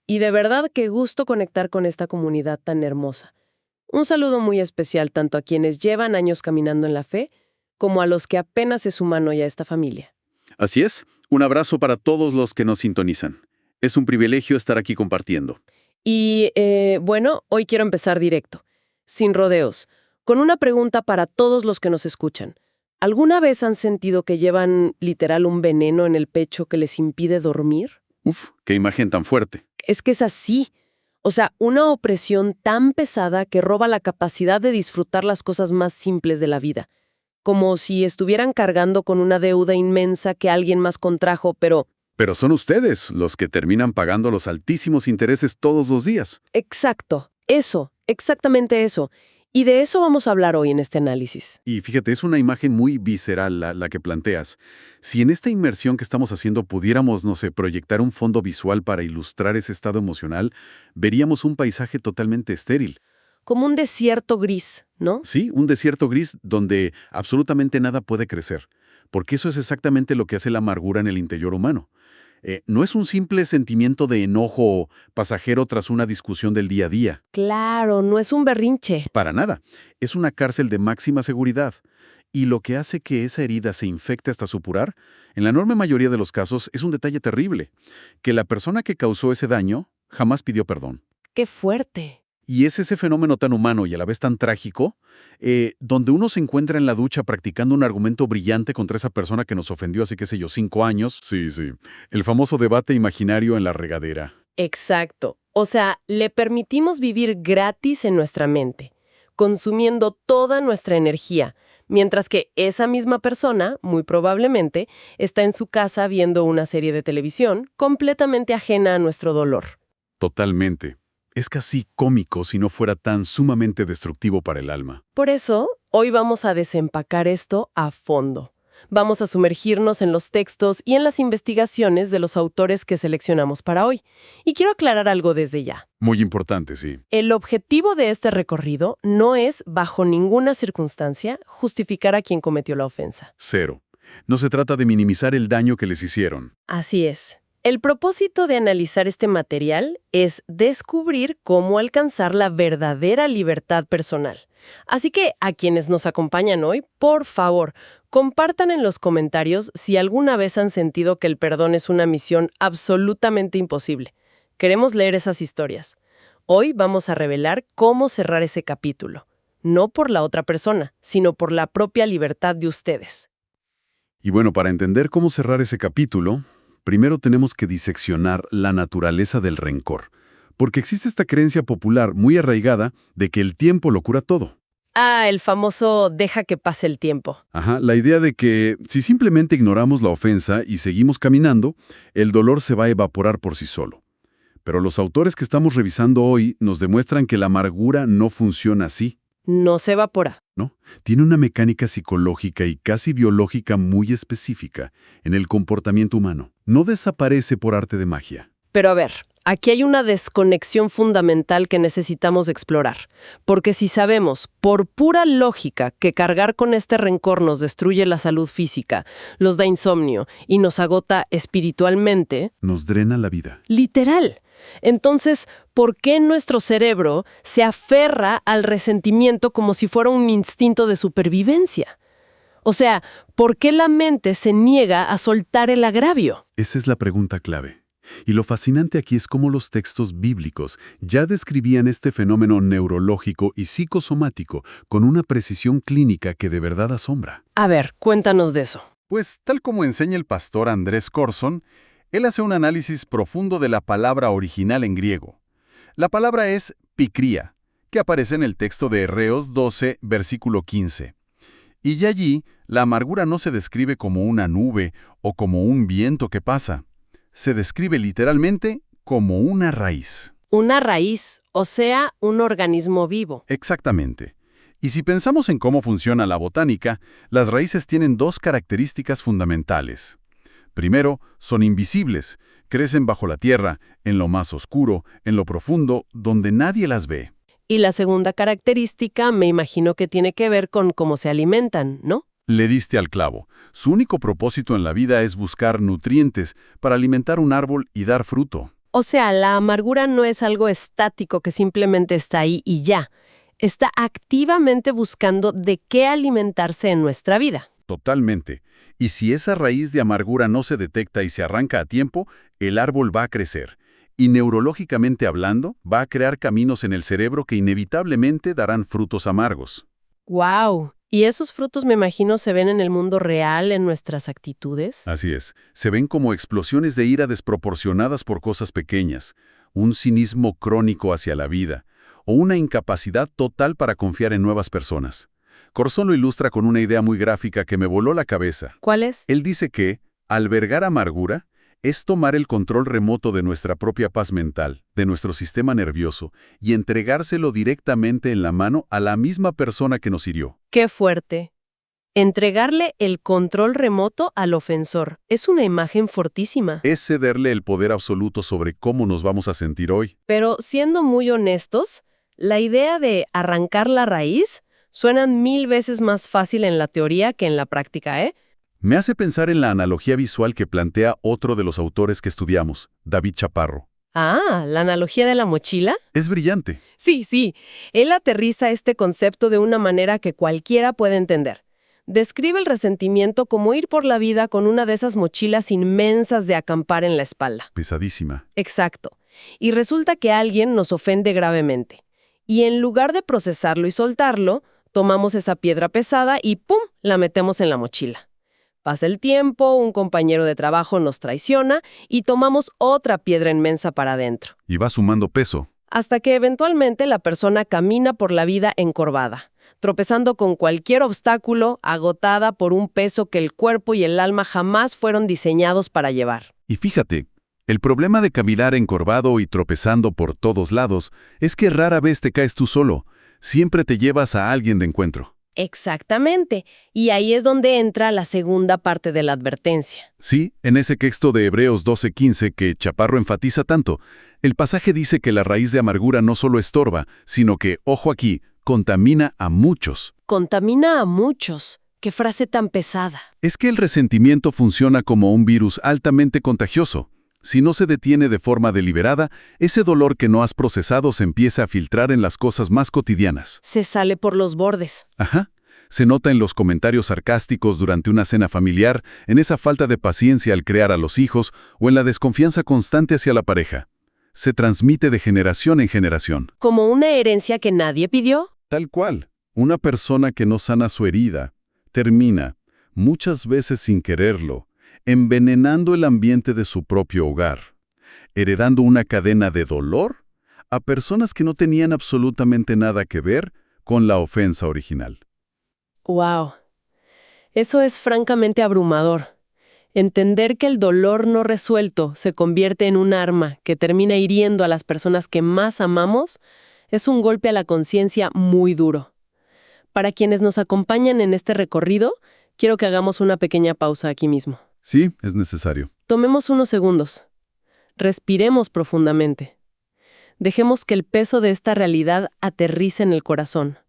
Y de verdad qué gusto conectar con esta comunidad tan hermosa. Un saludo muy especial tanto a quienes llevan años caminando en la fe, como a los que apenas se suman hoy a esta familia. Así es, un abrazo para todos los que nos sintonizan. Es un privilegio estar aquí compartiendo. Y, bueno, hoy quiero empezar directo, sin rodeos, con una pregunta para todos los que nos escuchan. ¿Alguna vez han sentido que llevan literal un veneno en el pecho que les impide dormir? Uf, qué imagen tan fuerte. Es que es así. O sea, una opresión tan pesada que roba la capacidad de disfrutar las cosas más simples de la vida. Como si estuvieran cargando con una deuda inmensa que alguien más contrajo, pero... Pero son ustedes los que terminan pagando los altísimos intereses todos los días. Exacto, eso, exactamente eso. Y de eso vamos a hablar hoy en este análisis. Y fíjate, es una imagen muy visceral la que planteas. Si en esta inmersión que estamos haciendo pudiéramos, no sé, proyectar un fondo visual para ilustrar ese estado emocional, veríamos un paisaje totalmente estéril. Como un desierto gris, ¿no? Sí, un desierto gris donde absolutamente nada puede crecer. Porque eso es exactamente lo que hace la amargura en el interior humano. No es un simple sentimiento de enojo pasajero tras una discusión del día a día. Claro, no es un berrinche. Para nada. Es una cárcel de máxima seguridad. Y lo que hace que esa herida se infecte hasta supurar, en la enorme mayoría de los casos, es un detalle terrible. Que la persona que causó ese daño jamás pidió perdón. ¡Qué fuerte! Y es ese fenómeno tan humano y a la vez tan trágico, donde uno se encuentra en la ducha practicando un argumento brillante contra esa persona que nos ofendió hace, qué sé yo, 5 años. Sí, sí. El famoso debate imaginario en la regadera. Exacto. O sea, le permitimos vivir gratis en nuestra mente, consumiendo toda nuestra energía, mientras que esa misma persona, muy probablemente, está en su casa viendo una serie de televisión completamente ajena a nuestro dolor. Totalmente. Es casi cómico si no fuera tan sumamente destructivo para el alma. Por eso, hoy vamos a desempacar esto a fondo. Vamos a sumergirnos en los textos y en las investigaciones de los autores que seleccionamos para hoy. Y quiero aclarar algo desde ya. Muy importante, sí. El objetivo de este recorrido no es, bajo ninguna circunstancia, justificar a quien cometió la ofensa. Cero. No se trata de minimizar el daño que les hicieron. Así es. El propósito de analizar este material es descubrir cómo alcanzar la verdadera libertad personal. Así que a quienes nos acompañan hoy, por favor, compartan en los comentarios si alguna vez han sentido que el perdón es una misión absolutamente imposible. Queremos leer esas historias. Hoy vamos a revelar cómo cerrar ese capítulo, no por la otra persona, sino por la propia libertad de ustedes. Y bueno, para entender cómo cerrar ese capítulo, primero tenemos que diseccionar la naturaleza del rencor, porque existe esta creencia popular muy arraigada de que el tiempo lo cura todo. Ah, el famoso deja que pase el tiempo. Ajá, la idea de que si simplemente ignoramos la ofensa y seguimos caminando, el dolor se va a evaporar por sí solo. Pero los autores que estamos revisando hoy nos demuestran que la amargura no funciona así. No se evapora. ¿No? Tiene una mecánica psicológica y casi biológica muy específica en el comportamiento humano. No desaparece por arte de magia. Pero a ver, aquí hay una desconexión fundamental que necesitamos explorar. Porque si sabemos, por pura lógica, que cargar con este rencor nos destruye la salud física, nos da insomnio y nos agota espiritualmente... Nos drena la vida. Literal. Entonces, ¿por qué nuestro cerebro se aferra al resentimiento como si fuera un instinto de supervivencia? O sea, ¿por qué la mente se niega a soltar el agravio? Esa es la pregunta clave. Y lo fascinante aquí es cómo los textos bíblicos ya describían este fenómeno neurológico y psicosomático con una precisión clínica que de verdad asombra. A ver, cuéntanos de eso. Pues, tal como enseña el pastor Andrés Corson, él hace un análisis profundo de la palabra original en griego. La palabra es pikria, que aparece en el texto de Hebreos 12, versículo 15. Y ya allí, la amargura no se describe como una nube o como un viento que pasa. Se describe literalmente como una raíz. Una raíz, o sea, un organismo vivo. Exactamente. Y si pensamos en cómo funciona la botánica, las raíces tienen dos características fundamentales. Primero, son invisibles, crecen bajo la tierra, en lo más oscuro, en lo profundo, donde nadie las ve. Y la segunda característica me imagino que tiene que ver con cómo se alimentan, ¿no? Le diste al clavo. Su único propósito en la vida es buscar nutrientes para alimentar un árbol y dar fruto. O sea, la amargura no es algo estático que simplemente está ahí y ya. Está activamente buscando de qué alimentarse en nuestra vida. Totalmente. Y si esa raíz de amargura no se detecta y se arranca a tiempo, el árbol va a crecer. Y neurológicamente hablando, va a crear caminos en el cerebro que inevitablemente darán frutos amargos. ¡Wow! ¿Y esos frutos, me imagino, se ven en el mundo real, en nuestras actitudes? Así es, se ven como explosiones de ira desproporcionadas por cosas pequeñas, un cinismo crónico hacia la vida, o una incapacidad total para confiar en nuevas personas. Corzón lo ilustra con una idea muy gráfica que me voló la cabeza. ¿Cuál es? Él dice que, albergar amargura, es tomar el control remoto de nuestra propia paz mental, de nuestro sistema nervioso, y entregárselo directamente en la mano a la misma persona que nos hirió. ¡Qué fuerte! Entregarle el control remoto al ofensor. Es una imagen fortísima. Es cederle el poder absoluto sobre cómo nos vamos a sentir hoy. Pero siendo muy honestos, la idea de arrancar la raíz suena 1000 veces más fácil en la teoría que en la práctica, ¿eh? Me hace pensar en la analogía visual que plantea otro de los autores que estudiamos, David Chaparro. Ah, ¿la analogía de la mochila? Es brillante. Sí. Él aterriza este concepto de una manera que cualquiera puede entender. Describe el resentimiento como ir por la vida con una de esas mochilas inmensas de acampar en la espalda. Pesadísima. Exacto. Y resulta que alguien nos ofende gravemente. Y en lugar de procesarlo y soltarlo, tomamos esa piedra pesada y ¡pum!, la metemos en la mochila. Pasa el tiempo, un compañero de trabajo nos traiciona y tomamos otra piedra inmensa para adentro. Y va sumando peso. Hasta que eventualmente la persona camina por la vida encorvada, tropezando con cualquier obstáculo, agotada por un peso que el cuerpo y el alma jamás fueron diseñados para llevar. Y fíjate, el problema de caminar encorvado y tropezando por todos lados es que rara vez te caes tú solo. Siempre te llevas a alguien de encuentro. Exactamente. Y ahí es donde entra la segunda parte de la advertencia. Sí, en ese texto de Hebreos 12:15 que Chaparro enfatiza tanto, el pasaje dice que la raíz de amargura no solo estorba, sino que, ojo aquí, contamina a muchos. Contamina a muchos. ¡Qué frase tan pesada! Es que el resentimiento funciona como un virus altamente contagioso. Si no se detiene de forma deliberada, ese dolor que no has procesado se empieza a filtrar en las cosas más cotidianas. Se sale por los bordes. Ajá. Se nota en los comentarios sarcásticos durante una cena familiar, en esa falta de paciencia al crear a los hijos o en la desconfianza constante hacia la pareja. Se transmite de generación en generación. ¿Como una herencia que nadie pidió? Tal cual. Una persona que no sana su herida termina, muchas veces sin quererlo, envenenando el ambiente de su propio hogar, heredando una cadena de dolor a personas que no tenían absolutamente nada que ver con la ofensa original. ¡Wow! Eso es francamente abrumador. Entender que el dolor no resuelto se convierte en un arma que termina hiriendo a las personas que más amamos es un golpe a la conciencia muy duro. Para quienes nos acompañan en este recorrido, quiero que hagamos una pequeña pausa aquí mismo. Sí, es necesario. Tomemos unos segundos. Respiremos profundamente. Dejemos que el peso de esta realidad aterrice en el corazón.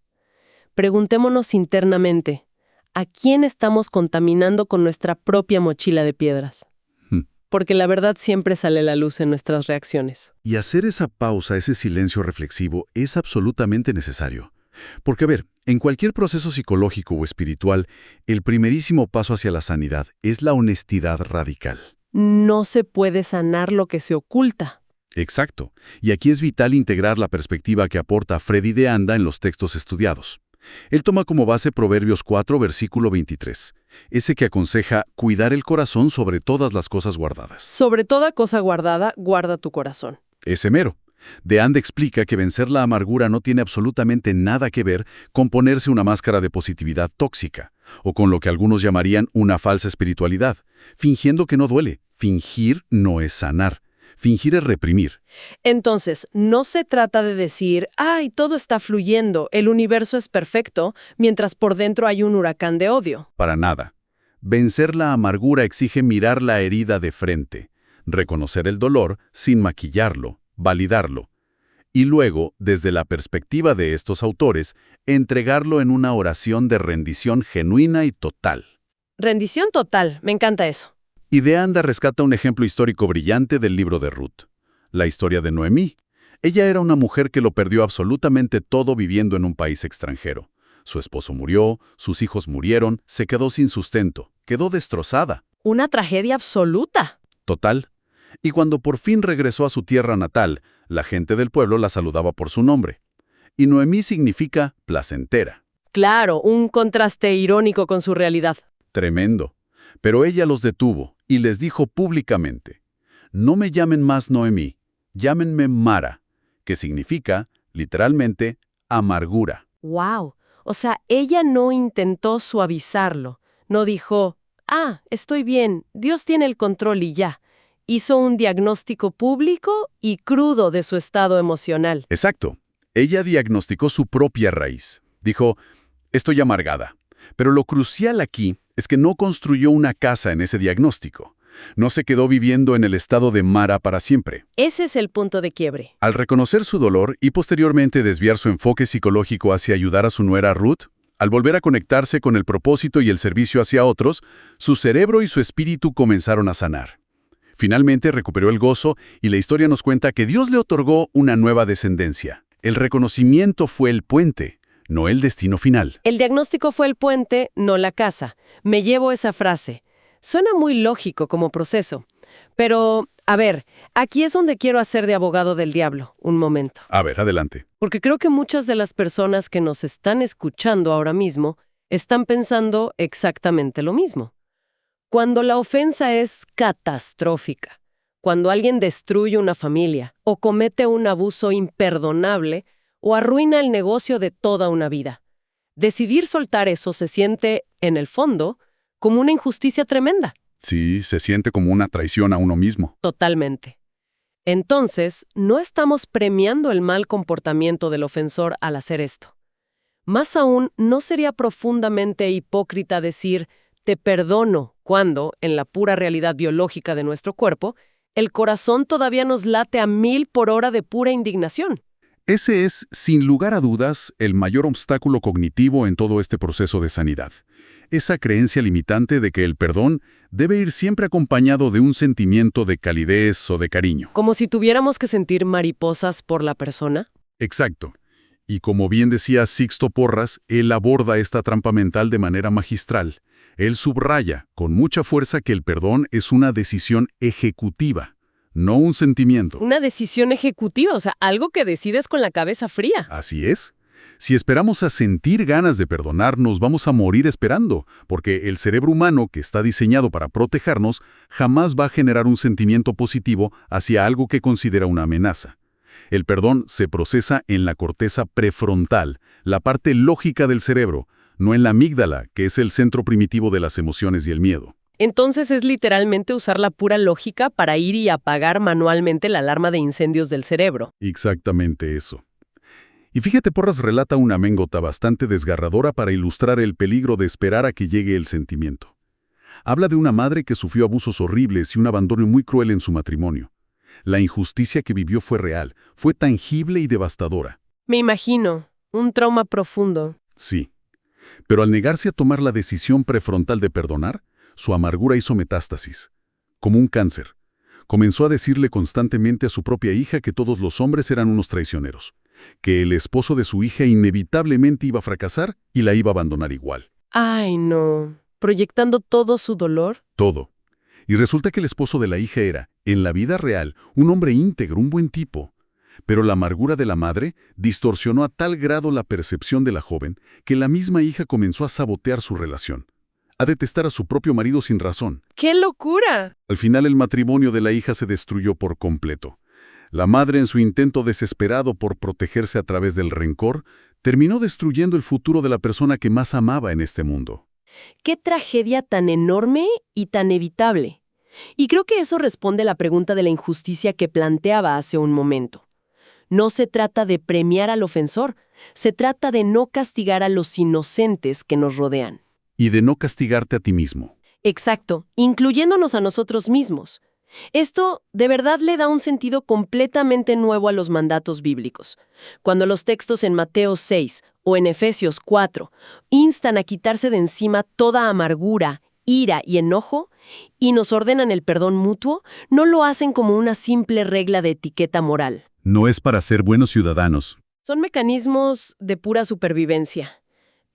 Preguntémonos internamente, ¿a quién estamos contaminando con nuestra propia mochila de piedras? Porque la verdad siempre sale a la luz en nuestras reacciones. Y hacer esa pausa, ese silencio reflexivo, es absolutamente necesario. Porque, a ver, en cualquier proceso psicológico o espiritual, el primerísimo paso hacia la sanidad es la honestidad radical. No se puede sanar lo que se oculta. Exacto. Y aquí es vital integrar la perspectiva que aporta Freddy de Anda en los textos estudiados. Él toma como base Proverbios 4, versículo 23, ese que aconseja cuidar el corazón sobre todas las cosas guardadas. Sobre toda cosa guardada, guarda tu corazón. Ese mero. De Anda explica que vencer la amargura no tiene absolutamente nada que ver con ponerse una máscara de positividad tóxica, o con lo que algunos llamarían una falsa espiritualidad, fingiendo que no duele. Fingir no es sanar. Fingir es reprimir. Entonces, no se trata de decir, ¡ay, todo está fluyendo, el universo es perfecto!, mientras por dentro hay un huracán de odio. Para nada. Vencer la amargura exige mirar la herida de frente, reconocer el dolor sin maquillarlo, validarlo, y luego, desde la perspectiva de estos autores, entregarlo en una oración de rendición genuina y total. Rendición total, me encanta eso. Y de Anda rescata un ejemplo histórico brillante del libro de Ruth. la historia de Noemí. Ella era una mujer que lo perdió absolutamente todo viviendo en un país extranjero. Su esposo murió, sus hijos murieron, se quedó sin sustento, quedó destrozada. Una tragedia absoluta. Total. Y cuando por fin regresó a su tierra natal, la gente del pueblo la saludaba por su nombre. Y Noemí significa placentera. Claro, un contraste irónico con su realidad. Tremendo. Pero ella los detuvo y les dijo públicamente: no me llamen más Noemí, llámenme Mara, que significa, literalmente, amargura. ¡Wow! O sea, ella no intentó suavizarlo. No dijo, estoy bien, Dios tiene el control y ya. Hizo un diagnóstico público y crudo de su estado emocional. Exacto. Ella diagnosticó su propia raíz. Dijo: estoy amargada. Pero lo crucial aquí es que no construyó una casa en ese diagnóstico. No se quedó viviendo en el estado de Mara para siempre. Ese es el punto de quiebre. Al reconocer su dolor y posteriormente desviar su enfoque psicológico hacia ayudar a su nuera Ruth, al volver a conectarse con el propósito y el servicio hacia otros, su cerebro y su espíritu comenzaron a sanar. Finalmente recuperó el gozo y la historia nos cuenta que Dios le otorgó una nueva descendencia. El reconocimiento fue el puente, no el destino final. El diagnóstico fue el puente, no la casa. Me llevo esa frase. Suena muy lógico como proceso. Pero, a ver, aquí es donde quiero hacer de abogado del diablo, un momento. A ver, adelante. Porque creo que muchas de las personas que nos están escuchando ahora mismo están pensando exactamente lo mismo. Cuando la ofensa es catastrófica, cuando alguien destruye una familia, o comete un abuso imperdonable, o arruina el negocio de toda una vida, decidir soltar eso se siente, en el fondo, como una injusticia tremenda. Sí, se siente como una traición a uno mismo. Totalmente. Entonces, no estamos premiando el mal comportamiento del ofensor al hacer esto. Más aún, ¿no sería profundamente hipócrita decir te perdono cuando, en la pura realidad biológica de nuestro cuerpo, el corazón todavía nos late a 1000 por hora de pura indignación? Ese es, sin lugar a dudas, el mayor obstáculo cognitivo en todo este proceso de sanidad. Esa creencia limitante de que el perdón debe ir siempre acompañado de un sentimiento de calidez o de cariño. ¿Como si tuviéramos que sentir mariposas por la persona? Exacto. Y como bien decía Sixto Porras, él aborda esta trampa mental de manera magistral. Él subraya con mucha fuerza que el perdón es una decisión ejecutiva, no un sentimiento. Una decisión ejecutiva, o sea, algo que decides con la cabeza fría. Así es. Si esperamos a sentir ganas de perdonar, nos vamos a morir esperando, porque el cerebro humano, que está diseñado para protegernos, jamás va a generar un sentimiento positivo hacia algo que considera una amenaza. El perdón se procesa en la corteza prefrontal, la parte lógica del cerebro, no en la amígdala, que es el centro primitivo de las emociones y el miedo. Entonces es literalmente usar la pura lógica para ir y apagar manualmente la alarma de incendios del cerebro. Exactamente eso. Y fíjate, Porras relata una anécdota bastante desgarradora para ilustrar el peligro de esperar a que llegue el sentimiento. Habla de una madre que sufrió abusos horribles y un abandono muy cruel en su matrimonio. La injusticia que vivió fue real, fue tangible y devastadora. Me imagino, un trauma profundo. Sí. Pero al negarse a tomar la decisión prefrontal de perdonar, su amargura hizo metástasis, como un cáncer. Comenzó a decirle constantemente a su propia hija que todos los hombres eran unos traicioneros, que el esposo de su hija inevitablemente iba a fracasar y la iba a abandonar igual. Ay, no. ¿Proyectando todo su dolor? Todo. Y resulta que el esposo de la hija era, en la vida real, un hombre íntegro, un buen tipo. Pero la amargura de la madre distorsionó a tal grado la percepción de la joven que la misma hija comenzó a sabotear su relación, a detestar a su propio marido sin razón. ¡Qué locura! Al final el matrimonio de la hija se destruyó por completo. La madre, en su intento desesperado por protegerse a través del rencor, terminó destruyendo el futuro de la persona que más amaba en este mundo. ¡Qué tragedia tan enorme y tan evitable! Y creo que eso responde a la pregunta de la injusticia que planteaba hace un momento. No se trata de premiar al ofensor, se trata de no castigar a los inocentes que nos rodean. Y de no castigarte a ti mismo. Exacto, incluyéndonos a nosotros mismos. Esto de verdad le da un sentido completamente nuevo a los mandatos bíblicos. Cuando los textos en Mateo 6 o en Efesios 4 instan a quitarse de encima toda amargura, ira y enojo y nos ordenan el perdón mutuo, no lo hacen como una simple regla de etiqueta moral. No es para ser buenos ciudadanos. Son mecanismos de pura supervivencia.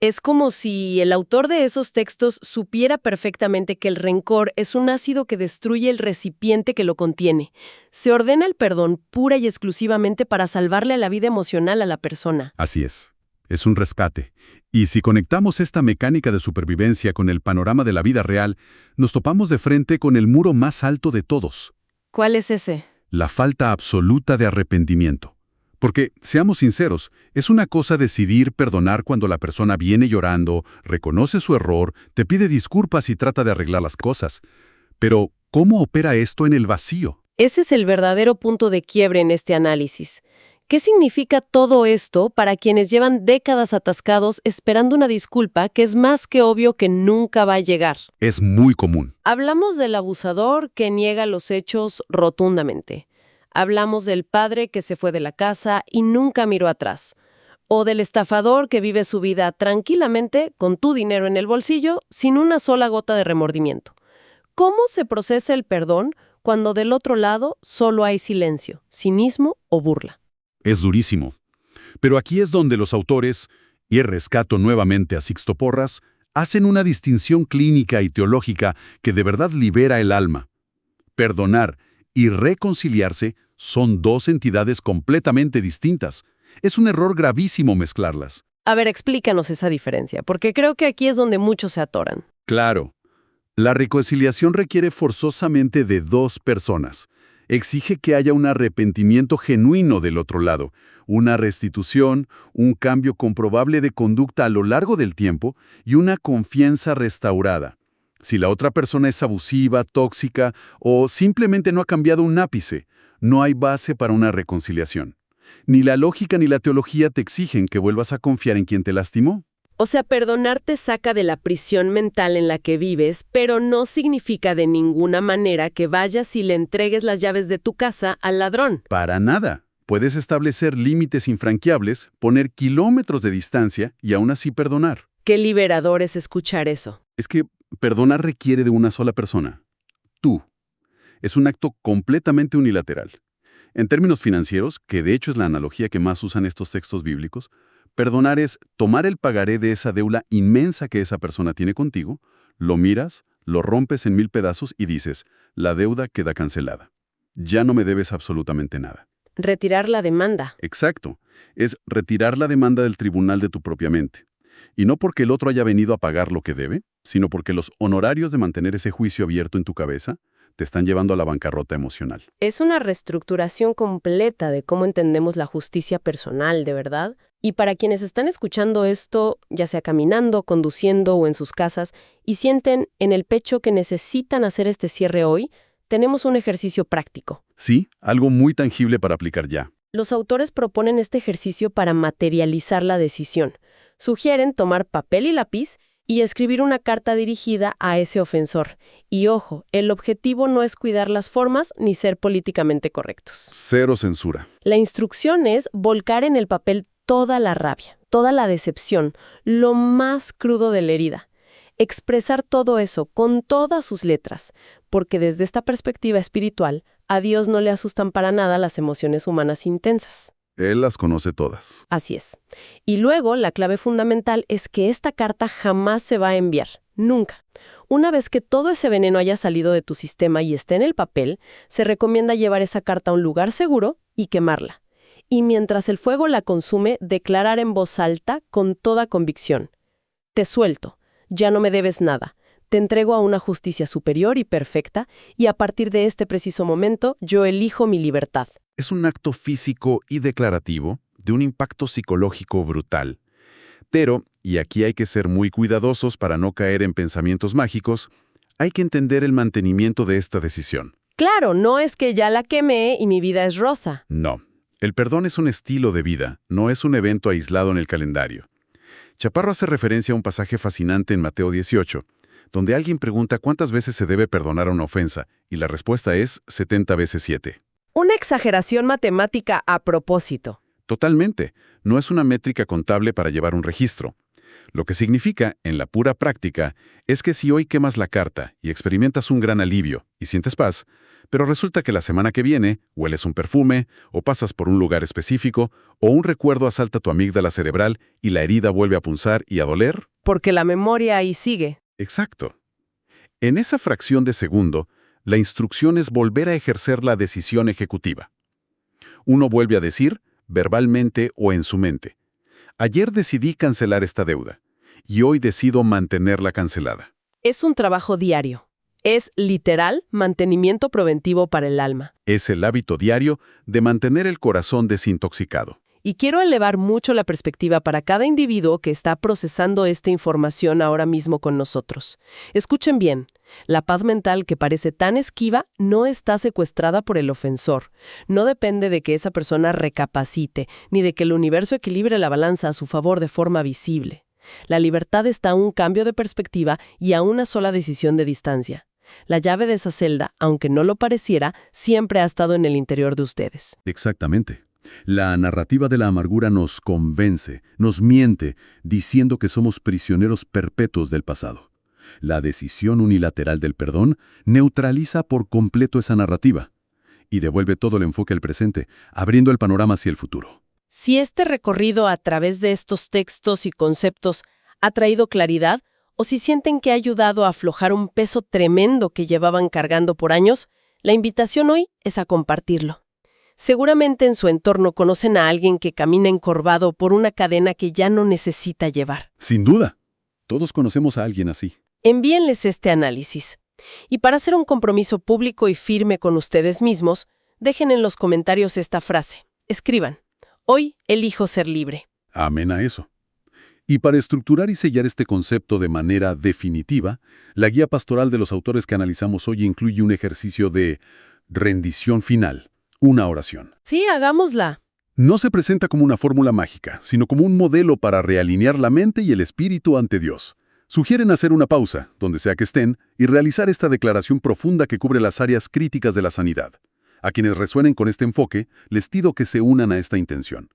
Es como si el autor de esos textos supiera perfectamente que el rencor es un ácido que destruye el recipiente que lo contiene. Se ordena el perdón pura y exclusivamente para salvarle la vida emocional a la persona. Así es un rescate. Y si conectamos esta mecánica de supervivencia con el panorama de la vida real, nos topamos de frente con el muro más alto de todos. ¿Cuál es ese? La falta absoluta de arrepentimiento. Porque, seamos sinceros, es una cosa decidir perdonar cuando la persona viene llorando, reconoce su error, te pide disculpas y trata de arreglar las cosas. Pero, ¿cómo opera esto en el vacío? Ese es el verdadero punto de quiebre en este análisis. ¿Qué significa todo esto para quienes llevan décadas atascados esperando una disculpa que es más que obvio que nunca va a llegar? Es muy común. Hablamos del abusador que niega los hechos rotundamente. Hablamos del padre que se fue de la casa y nunca miró atrás. O del estafador que vive su vida tranquilamente, con tu dinero en el bolsillo, sin una sola gota de remordimiento. ¿Cómo se procesa el perdón cuando del otro lado solo hay silencio, cinismo o burla? Es durísimo. Pero aquí es donde los autores, y rescato nuevamente a Sixto Porras, hacen una distinción clínica y teológica que de verdad libera el alma. Perdonar y reconciliarse son dos entidades completamente distintas. Es un error gravísimo mezclarlas. A ver, explícanos esa diferencia, porque creo que aquí es donde muchos se atoran. Claro. La reconciliación requiere forzosamente de dos personas. Exige que haya un arrepentimiento genuino del otro lado, una restitución, un cambio comprobable de conducta a lo largo del tiempo y una confianza restaurada. Si la otra persona es abusiva, tóxica o simplemente no ha cambiado un ápice, no hay base para una reconciliación. Ni la lógica ni la teología te exigen que vuelvas a confiar en quien te lastimó. O sea, perdonar te saca de la prisión mental en la que vives, pero no significa de ninguna manera que vayas y le entregues las llaves de tu casa al ladrón. Para nada. Puedes establecer límites infranqueables, poner kilómetros de distancia y aún así perdonar. Qué liberador es escuchar eso. Es que perdonar requiere de una sola persona. Tú. Es un acto completamente unilateral. En términos financieros, que de hecho es la analogía que más usan estos textos bíblicos, perdonar es tomar el pagaré de esa deuda inmensa que esa persona tiene contigo, lo miras, lo rompes en 1000 pedazos y dices, la deuda queda cancelada. Ya no me debes absolutamente nada. Retirar la demanda. Exacto. Es retirar la demanda del tribunal de tu propia mente. Y no porque el otro haya venido a pagar lo que debe, sino porque los honorarios de mantener ese juicio abierto en tu cabeza te están llevando a la bancarrota emocional. Es una reestructuración completa de cómo entendemos la justicia personal, ¿de verdad? Y para quienes están escuchando esto, ya sea caminando, conduciendo o en sus casas, y sienten en el pecho que necesitan hacer este cierre hoy, tenemos un ejercicio práctico. Sí, algo muy tangible para aplicar ya. Los autores proponen este ejercicio para materializar la decisión. Sugieren tomar papel y lápiz y escribir una carta dirigida a ese ofensor. Y ojo, el objetivo no es cuidar las formas ni ser políticamente correctos. Cero censura. La instrucción es volcar en el papel toda la rabia, toda la decepción, lo más crudo de la herida. Expresar todo eso con todas sus letras, porque desde esta perspectiva espiritual, a Dios no le asustan para nada las emociones humanas intensas. Él las conoce todas. Así es. Y luego, la clave fundamental es que esta carta jamás se va a enviar. Nunca. Una vez que todo ese veneno haya salido de tu sistema y esté en el papel, se recomienda llevar esa carta a un lugar seguro y quemarla. Y mientras el fuego la consume, declarar en voz alta con toda convicción: te suelto, ya no me debes nada. Te entrego a una justicia superior y perfecta, y a partir de este preciso momento, yo elijo mi libertad. Es un acto físico y declarativo de un impacto psicológico brutal. Pero, y aquí hay que ser muy cuidadosos para no caer en pensamientos mágicos, hay que entender el mantenimiento de esta decisión. Claro, no es que ya la quemé y mi vida es rosa. No. El perdón es un estilo de vida, no es un evento aislado en el calendario. Chaparro hace referencia a un pasaje fascinante en Mateo 18, donde alguien pregunta cuántas veces se debe perdonar una ofensa, y la respuesta es 70 veces 7. Una exageración matemática a propósito. Totalmente. No es una métrica contable para llevar un registro. Lo que significa, en la pura práctica, es que si hoy quemas la carta y experimentas un gran alivio y sientes paz, pero resulta que la semana que viene hueles un perfume, o pasas por un lugar específico, o un recuerdo asalta tu amígdala cerebral y la herida vuelve a punzar y a doler. Porque la memoria ahí sigue. Exacto. En esa fracción de segundo, la instrucción es volver a ejercer la decisión ejecutiva. Uno vuelve a decir, verbalmente o en su mente: ayer decidí cancelar esta deuda, y hoy decido mantenerla cancelada. Es un trabajo diario. Es, literal, mantenimiento preventivo para el alma. Es el hábito diario de mantener el corazón desintoxicado. Y quiero elevar mucho la perspectiva para cada individuo que está procesando esta información ahora mismo con nosotros. Escuchen bien, la paz mental que parece tan esquiva no está secuestrada por el ofensor. No depende de que esa persona recapacite, ni de que el universo equilibre la balanza a su favor de forma visible. La libertad está a un cambio de perspectiva y a una sola decisión de distancia. La llave de esa celda, aunque no lo pareciera, siempre ha estado en el interior de ustedes. Exactamente. La narrativa de la amargura nos convence, nos miente, diciendo que somos prisioneros perpetuos del pasado. La decisión unilateral del perdón neutraliza por completo esa narrativa y devuelve todo el enfoque al presente, abriendo el panorama hacia el futuro. Si este recorrido a través de estos textos y conceptos ha traído claridad, o si sienten que ha ayudado a aflojar un peso tremendo que llevaban cargando por años, la invitación hoy es a compartirlo. Seguramente en su entorno conocen a alguien que camina encorvado por una cadena que ya no necesita llevar. Sin duda. Todos conocemos a alguien así. Envíenles este análisis. Y para hacer un compromiso público y firme con ustedes mismos, dejen en los comentarios esta frase. Escriban: hoy elijo ser libre. Amén a eso. Y para estructurar y sellar este concepto de manera definitiva, la guía pastoral de los autores que analizamos hoy incluye un ejercicio de rendición final, una oración. Sí, hagámosla. No se presenta como una fórmula mágica, sino como un modelo para realinear la mente y el espíritu ante Dios. Sugieren hacer una pausa, donde sea que estén, y realizar esta declaración profunda que cubre las áreas críticas de la sanidad. A quienes resuenen con este enfoque, les pido que se unan a esta intención.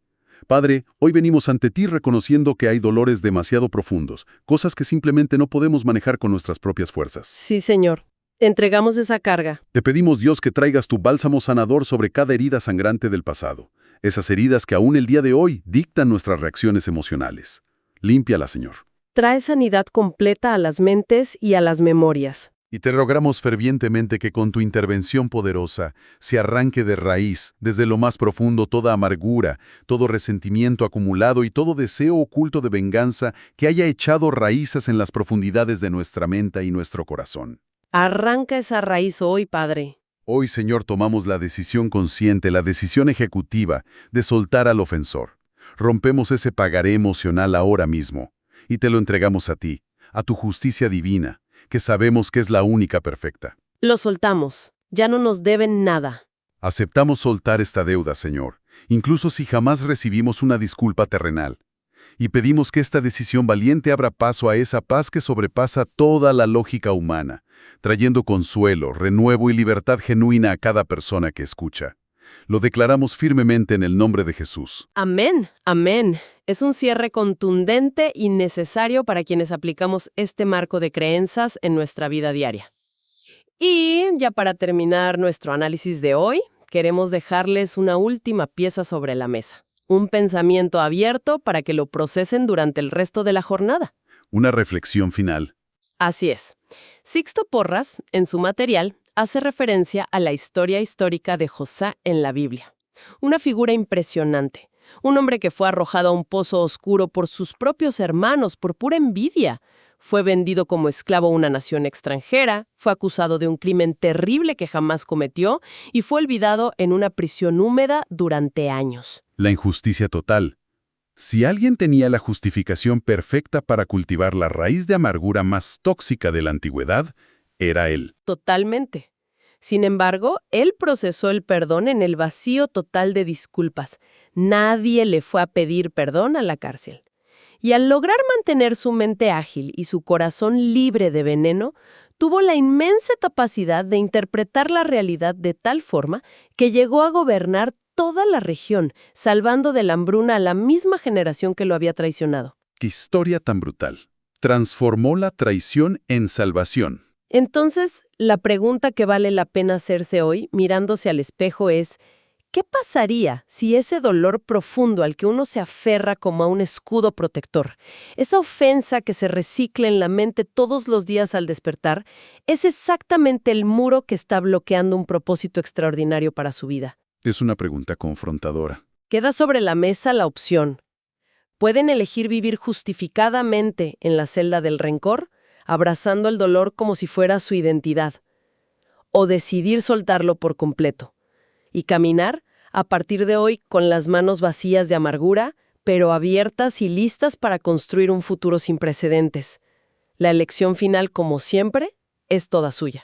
Padre, hoy venimos ante ti reconociendo que hay dolores demasiado profundos, cosas que simplemente no podemos manejar con nuestras propias fuerzas. Sí, Señor. Entregamos esa carga. Te pedimos, Dios, que traigas tu bálsamo sanador sobre cada herida sangrante del pasado. Esas heridas que aún el día de hoy dictan nuestras reacciones emocionales. Límpiala, Señor. Trae sanidad completa a las mentes y a las memorias. Y te rogamos fervientemente que con tu intervención poderosa se arranque de raíz, desde lo más profundo, toda amargura, todo resentimiento acumulado y todo deseo oculto de venganza que haya echado raíces en las profundidades de nuestra mente y nuestro corazón. Arranca esa raíz hoy, Padre. Hoy, Señor, tomamos la decisión consciente, la decisión ejecutiva de soltar al ofensor. Rompemos ese pagaré emocional ahora mismo y te lo entregamos a ti, a tu justicia divina, que sabemos que es la única perfecta. Lo soltamos. Ya no nos deben nada. Aceptamos soltar esta deuda, Señor, incluso si jamás recibimos una disculpa terrenal. Y pedimos que esta decisión valiente abra paso a esa paz que sobrepasa toda la lógica humana, trayendo consuelo, renuevo y libertad genuina a cada persona que escucha. Lo declaramos firmemente en el nombre de Jesús. Amén, amén. Es un cierre contundente y necesario para quienes aplicamos este marco de creencias en nuestra vida diaria. Y ya para terminar nuestro análisis de hoy, queremos dejarles una última pieza sobre la mesa. Un pensamiento abierto para que lo procesen durante el resto de la jornada. Una reflexión final. Así es. Sixto Porras, en su material, hace referencia a la historia histórica de José en la Biblia. Una figura impresionante. Un hombre que fue arrojado a un pozo oscuro por sus propios hermanos por pura envidia. Fue vendido como esclavo a una nación extranjera, fue acusado de un crimen terrible que jamás cometió y fue olvidado en una prisión húmeda durante años. La injusticia total. Si alguien tenía la justificación perfecta para cultivar la raíz de amargura más tóxica de la antigüedad, era él. Totalmente. Sin embargo, él procesó el perdón en el vacío total de disculpas. Nadie le fue a pedir perdón a la cárcel. Y al lograr mantener su mente ágil y su corazón libre de veneno, tuvo la inmensa capacidad de interpretar la realidad de tal forma que llegó a gobernar toda la región, salvando de la hambruna a la misma generación que lo había traicionado. ¡Qué historia tan brutal! Transformó la traición en salvación. Entonces, la pregunta que vale la pena hacerse hoy, mirándose al espejo, es ¿qué pasaría si ese dolor profundo al que uno se aferra como a un escudo protector, esa ofensa que se recicla en la mente todos los días al despertar, es exactamente el muro que está bloqueando un propósito extraordinario para su vida? Es una pregunta confrontadora. Queda sobre la mesa la opción. Pueden elegir vivir justificadamente en la celda del rencor, abrazando el dolor como si fuera su identidad, o decidir soltarlo por completo y caminar a partir de hoy con las manos vacías de amargura, pero abiertas y listas para construir un futuro sin precedentes. La elección final, como siempre, es toda suya.